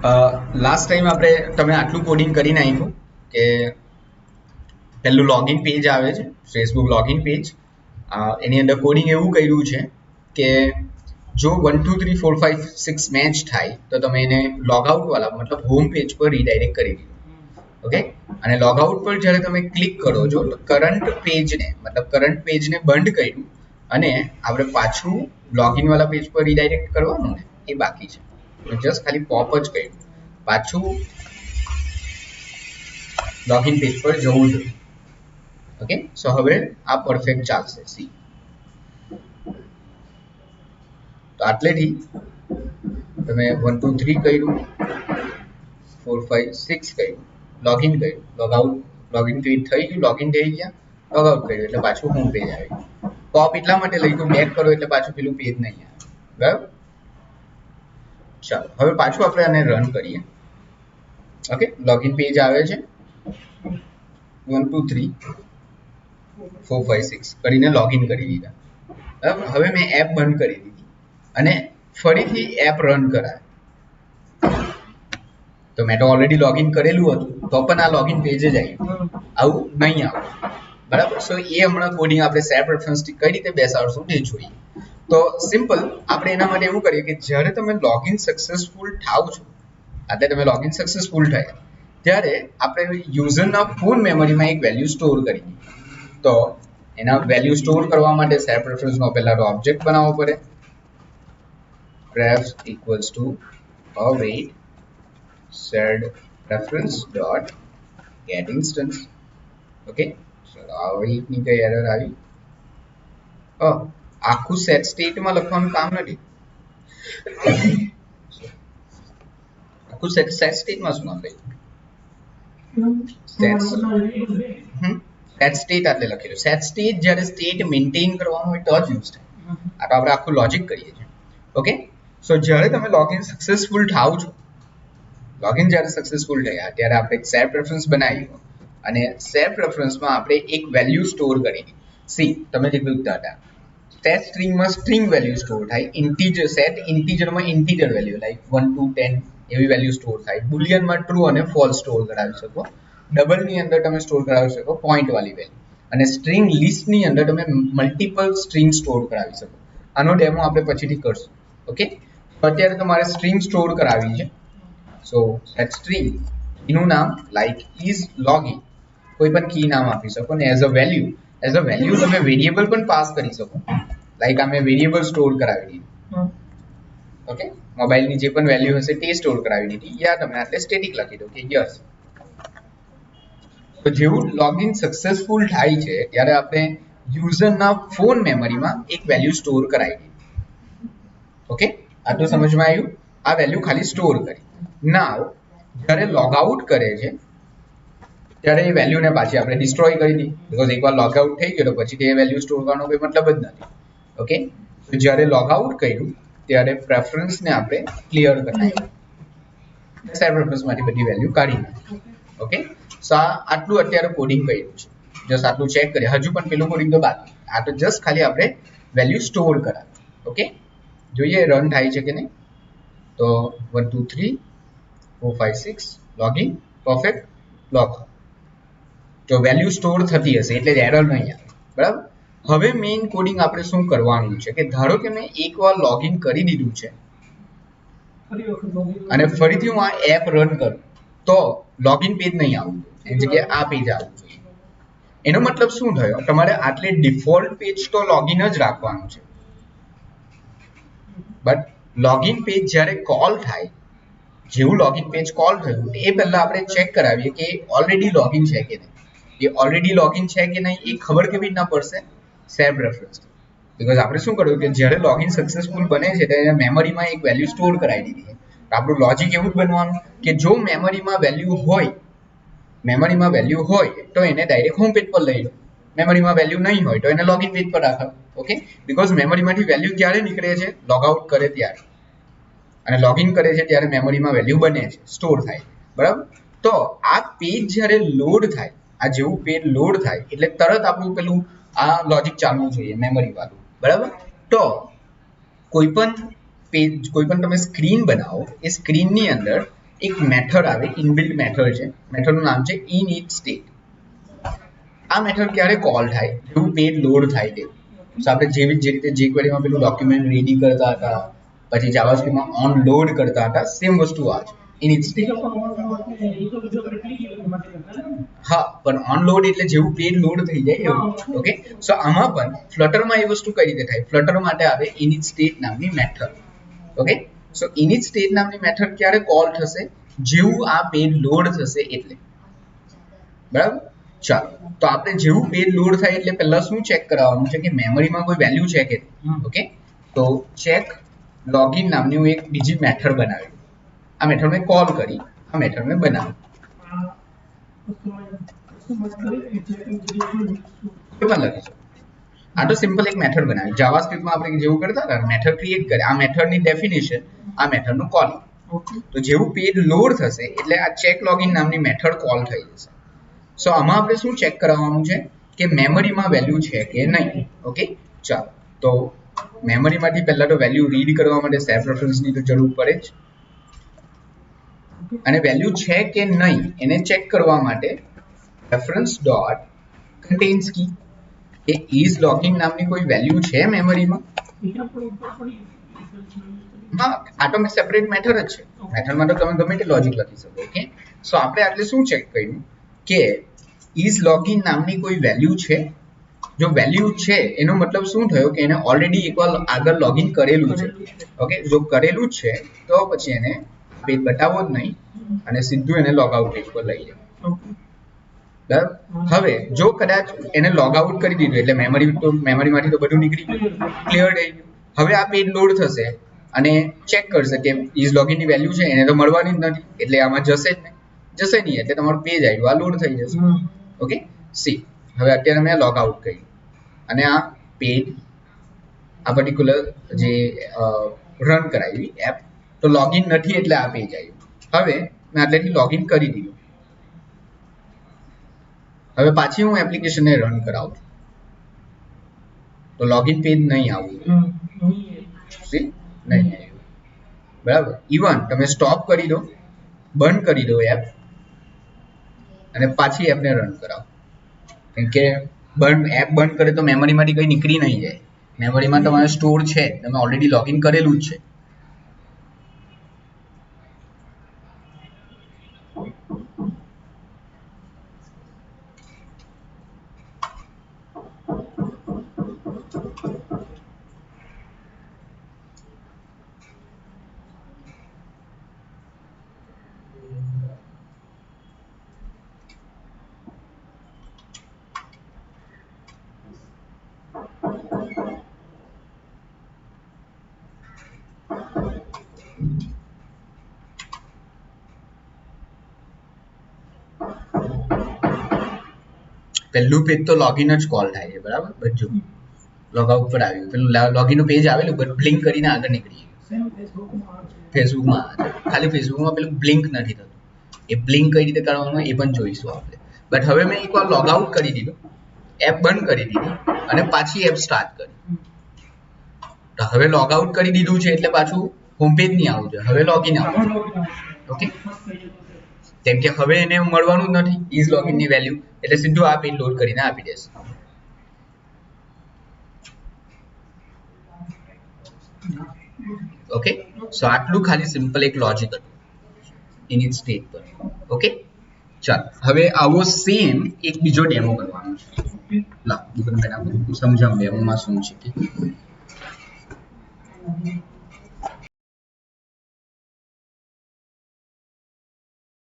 Last time આપણે તમે આટલું કોડિંગ કરી નાખ્યું કે પહેલું લોગિન પેજ આવે છે, ફેસબુક લોગિન પેજ. એની અંદર કોડિંગ એવું કર્યું છે કે જો 1 2 3 4 5 6 મેચ થાય તો તમે એને લોગઆઉટ વાળા મતલબ હોમ પેજ પર રીડાયરેક્ટ કરી દીધું. ઓકે, અને લોગઆઉટ પર જ્યારે તમે ક્લિક કરો છો તો કરંટ પેજને બંધ કર્યું અને આપણે પાછું લોગિન વાળા પેજ પર રીડાયરેક્ટ કરવાનું ને એ બાકી છે. જસ્ટ ખાલી પોપ જ કર્યું, પાછું લોગિન પેજ પર જવું જોઈએ. ઓકે, સો હવે આ પરફેક્ટ ચાલશે. સી તો આટલેથી તમે 1 2 3 કર્યું, 4 5 6 કર્યું, લોગિન કર્યું, લોગિન પેજ થઈ ગયું, લોગિન થઈ ગયા, લોગઆઉટ કર્યું એટલે પાછું હોમ પેજ આવી ગયું. પોપ એટલા માટે લઈ ગયું, બેક કરો એટલે પાછું પેલું પેજ નહીં આવે. બરાબર, ચાલો હવે પાછું આપણે આને રન કરીએ. ઓકે, લોગિન પેજ આવે છે, 1 2 3 4 5 6 કરીને લોગિન કરી દીધા. બરાબર, હવે મેં એપ બંધ કરી દીધી અને ફરીથી એપ રન કરાય. તો મેં તો ઓલરેડી લોગિન કરેલું હતું તો પણ આ લોગિન પેજ જ આવ્યું, આવું નહીં આવે. બરાબર, સો એ હમણાં કોડિંગ આપણે સેલ્ફ રેફરન્સથી કઈ રીતે બેસાડશું તે જોઈએ. તો સિમ્પલ આપણે એના માટે એવું કરીએ કે જ્યારે તમે લોગિન સક્સેસફુલ થાવ છો, એટલે તમે લોગિન સક્સેસફુલ થાય ત્યારે આપણે યુઝરના ફોન મેમરીમાં એક વેલ્યુ સ્ટોર કરી. તો એના વેલ્યુ સ્ટોર કરવા માટે સેલ્ફ રેફરન્સનો પહેલા તો ઓબ્જેક્ટ બનાવવો પડે. ref equals to await sherd reference dot get instance. Okay, ચલો await ની કઈ એરર આવી? આખું સેટ સ્ટેટમાં લખવાનું કામ નથી. આખું સેટ સ્ટેટમાં શું નામ લખ્યું? સેટ સ્ટેટ આટલે લખેલું. સેટ સ્ટેટ જ્યારે સ્ટેટ મેન્ટેન કરવાનું હોય તો જ યુઝ થાય. આ તો આપણે આખું લોજિક કરીએ છીએ. ઓકે, સો જ્યારે તમે લોગિન સક્સેસફુલ થાવ છો, લોગિન જ્યારે સક્સેસફુલ થયા ત્યારે આપણે એક સેટ રેફરન્સ બનાવ્યું અને સેટ રેફરન્સમાં આપણે એક વેલ્યુ સ્ટોર કરી દીધી. સી તમે જે કીધું હતા, સેટ સ્ટ્રિંગમાં સ્ટ્રિંગ વેલ્યુ સ્ટોર થાય, ઇન્ટીજર સેટ ઇન્ટીજરમાં ઇન્ટીજર વેલ્યુ લાઈક 1 2 10 એવી વેલ્યુ સ્ટોર થાય. બુલિયનમાં ટ્રુ અને ફોલ્સ સ્ટોર કરાવી શકો. ડબલની અંદર તમે સ્ટોર કરાવી શકો પોઈન્ટ વાળી વેલ્યુ, અને સ્ટ્રિંગ લિસ્ટની અંદર તમે મલ્ટિપલ સ્ટ્રિંગ સ્ટોર કરાવી શકો. આનો ડેમો આપણે પછીથી કરશું. ઓકે, તો અત્યારે તમારે સ્ટ્રિંગ સ્ટોર કરાવી છે. સો સેટ સ્ટ્રિંગ એનું નામ લાઈક ઇઝ લોગિન, કોઈ પણ કી નામ આપી શકો ને એઝ અ વેલ્યુ તમે વેરિયેબલ પણ પાસ કરી શકો. લાઈક અમે વેરિયેબલ સ્ટોર કરાવી દીધું. ઓકે, મોબાઈલની જે પણ વેલ્યુ હશે તે સ્ટોર કરાવી દીધી, યા તમે આટલે સ્ટેટિક લખી દો કે યસ. તો જેવું લોગિન સક્સેસફુલ થાય છે ત્યારે આપણે યુઝરના ફોન મેમરીમાં એક વેલ્યુ સ્ટોર કરાવી દીધી. ઓકે, આટલું સમજમાં આવ્યું? આ વેલ્યુ ખાલી સ્ટોર કરી. નાવ જ્યારે લોગ આઉટ કરે છે ત્યારે એ વેલ્યુને પાછી આપણે ડિસ્ટ્રોય કરી દીધી, બીકોઝ એકવાર લોગ આઉટ થઈ ગયો તો પછી તે વેલ્યુ સ્ટોર કરવાનો કોઈ મતલબ જ નથી. ઓકે, તો જ્યારે લોગ આઉટ કર્યું ત્યારે પ્રેફરન્સને આપણે ક્લિયર કરી નાખ્યું, સેટ રેફરન્સમાંથી બધી વેલ્યુ કાઢી નાખી. ઓકે, સો આટલું અત્યારે કોડિંગ કર્યું છે. જસ્ટ આટલું ચેક કરીએ, હજુ પણ પેલું કોડિંગ તો બાકી. આ તો જસ્ટ ખાલી આપણે વેલ્યુ સ્ટોર કરાવી. ઓકે, જોઈએ રન થાય છે કે નહીં. તો 1 2 3 4 5 6 લોગિન, પરફેક્ટ, લોગ. તો વેલ્યુ સ્ટોર થતી હશે એટલે જ એરર નહીં આવે. બરાબર, હવે મેઇન કોડિંગ આપણે શું કરવાનું છે કે ધારો કે મેં એકવાર લોગિન કરી દીધું છે અને ફરીથી હું આ એપ રન કરું તો લોગિન પેજ નહીં આવવું જોઈએ, એની જગ્યાએ આ પેજ આવવું જોઈએ. એનો મતલબ શું થયો, તમારે આટલે ડિફોલ્ટ પેજ તો લોગિન જ રાખવાનું છે, બટ લોગિન પેજ જ્યારે કોલ થાય, જેવું લોગિન પેજ કોલ થયું એ પહેલા આપણે ચેક કરાવીએ કે ઓલરેડી લોગિન છે કે નહીં. એ ઓલરેડી લોગિન છે કે નહીં એ ખબર કેવી રીતના પડશે? Set reference. બીકોઝ આપણે શું કર્યું કે જ્યારે લોગિન સક્સેસફુલ બને છે ત્યારે મેમરીમાં એક વેલ્યુ સ્ટોર કરાવી દીધી છે. આપણું લોજિક એવું જ બનવાનું કે જો મેમરીમાં વેલ્યુ હોય તો એને ડાયરેક્ટ હોમ પેજ પર લઈ લો, મેમરીમાં વેલ્યુ નહીં હોય તો એને લોગિન પેજ પર રાખો. ઓકે, બીકોઝ મેમરીમાંથી વેલ્યુ ક્યારે નીકળે છે? લોગ આઉટ કરે ત્યારે, અને લોગિન કરે છે ત્યારે મેમરીમાં વેલ્યુ બને છે, સ્ટોર થાય. બરાબર, તો આ પેજ જ્યારે લોડ થાય, આ જેવું પેજ લોડ થાય એટલે તરત આપણું પેલું આ લોજિક ચાલવું જોઈએ મેમરી વાળું. બરાબર, તો કોઈ પણ તમે સ્ક્રીન બનાવો, એ સ્ક્રીનની અંદર એક મેથડ આવે, ઇનબિલ્ટ મેથડ છે, મેથડનું નામ છે init state. આ મેથડ ક્યારે કોલ થાય? જેવું પેજ લોડ થાય તે. તો આપણે જે રીતે jQueryમાં પેલું ડોક્યુમેન્ટ રેડી કરતા હતા, પછી જાવાસ્ક્રિપ્ટમાં ઓન લોડ કરતા હતા, સેમ વસ્તુ આ છે init state. હા, પણ ઓન લોડ એટલે જેવું પેજ લોડ થઈ જાય એવું. ઓકે, સો આમાં પણ ફ્લટરમાં એ વસ્તુ કઈ રીતે થાય? ફ્લટર માટે આવે init state નામની મેથડ. ઓકે, સો init state નામની મેથડ ક્યારે કોલ થશે? જેવું આ પેજ લોડ થશે એટલે. બરાબર, ચાલો તો આપણે જેવું પેજ લોડ થાય એટલે પહેલા શું ચેક કરાવવાનું છે કે મેમરીમાં કોઈ વેલ્યુ છે કે. ઓકે, તો ચેક લોગિન નામની હું એક બીજી મેથડ બનાવી. આ મેથડ મેં કોલ કરી, આ મેથડ મેં બનાવી. પણ લખી શકો. આ તો સિમ્પલ એક મેથડ બનાવી. જાવાસ્ક્રિપ્ટમાં આપણે જેવું કરતા હતા મેથડ ક્રિએટ કરે, આ મેથડની ડેફિનેશન, આ મેથડનું કોલ. તો જેવું પેજ લોડ થશે એટલે આ ચેક લોગિન નામની મેથડ કોલ થઈ જશે. સો આમાં આપણે શું ચેક કરાવવાનું છે કે મેમરીમાં વેલ્યુ છે કે નહીં. ઓકે, ચાલો તો મેમરીમાંથી પહેલા તો વેલ્યુ રીડ કરવા માટે સેલ્ફ રેફરન્સની તો જરૂર પડે જ, અને વેલ્યુ છે કે નહીં એને ચેક કરવા માટે રેફરન્સ ડોટ કન્ટેન્સ કી એ ઇઝ લોગિન નામની કોઈ વેલ્યુ છે મેમરીમાં. હા, આ તો મેં સેપરેટ મેથડ જ છે. મેથડમાં તો તમે ગમે તે લોજિક લખી શકો. ઓકે, સો આપણે આટલે શું ચેક કર્યું કે ઇઝ લોગિન નામની કોઈ વેલ્યુ છે. જો વેલ્યુ છે એનો મતલબ શું થયો કે એને ઓલરેડી એકવાર આગળ લોગિન કરેલું છે. ઓકે, જો કરેલું છે તો પછી એને પેજ બતાવો જ નહીં અને સીધું એને લોગ આઉટ પેજ પર લઈ જાય. બરાબર, હવે જો કદાચ એને લોગ આઉટ કરી દીધું એટલે મેમરીમાંથી તો બધું નીકળી ગયું, ક્લિયર થઈ ગયું. હવે આ પેજ લોડ થશે અને ચેક કરશે કે ઇઝ લોગિનની વેલ્યુ છે, એને તો મળવાની જ નથી એટલે આમાં જશે જ નહીં. જશે નહીં એટલે તમારું પેજ આવ્યું, આ લોડ થઈ જશે. ઓકે, સી હવે અત્યારે મેં લોગ આઉટ કર્યું અને આ પેજ આ પર્ટિક્યુલર જે રન કરાવી એપ, તો લોગિન નથી એટલે આ પેજ આવ્યું. હવે મેં આટલેથી લોગિન કરી દીધું. હવે પાછી હું એપ્લિકેશનને રન કરાવું છું તો લોગિન પેજ નહીં આવું, નહીં આવ્યું. બરાબર, ઇવન તમે સ્ટોપ કરી દો, બંધ કરી દો એપ અને પાછી એપને રન કરાવો, કેમ કે એપ બંધ કરે તો મેમરીમાંથી કંઈ નીકળી નહીં જાય. મેમરીમાં તમારે સ્ટોર છે, તમે ઓલરેડી લોગિન કરેલું જ છે. પહેલું પેજ તો લોગિન જ કોલ થાય છે. બરાબર, બધું લોગઆઉટ પર આવ્યું, પેલું લોગિનનું પેજ આવેલું બધું બ્લિંક કરીને આગળ નીકળી ગયું. ફેસબુકમાં ખાલી ફેસબુકમાં પેલું બ્લિંક નથી થતું. એ બ્લિંક કઈ રીતે કરવાનું એ પણ જોઈશું આપણે. બટ હવે મેં એકવાર લોગ આઉટ કરી દીધું, એપ બંધ કરી દીધી અને પાછી એપ સ્ટાર્ટ કરી. તો હવે લોગ આઉટ કરી દીધું છે એટલે પાછું હોમ પેજ નહીં આવવું જોઈએ, હવે લોગિન આવવું જોઈએ. ઓકે, કેમ કે હવે એને મળવાનું જ નથી ઇઝ લોગિનની વેલ્યુ, એટલે સીધું આ પેજ લોડ કરીને આપી દેશે. ઓકે, સો આટલું ખાલી સિમ્પલ એક લોજિક હતું ઇનિટ સ્ટેટ પર. ઓકે, ચાલો હવે આવો સેમ એક બીજો ડેમો કરવાનો છે. લા સમજાવું ડેમોમાં શું છે.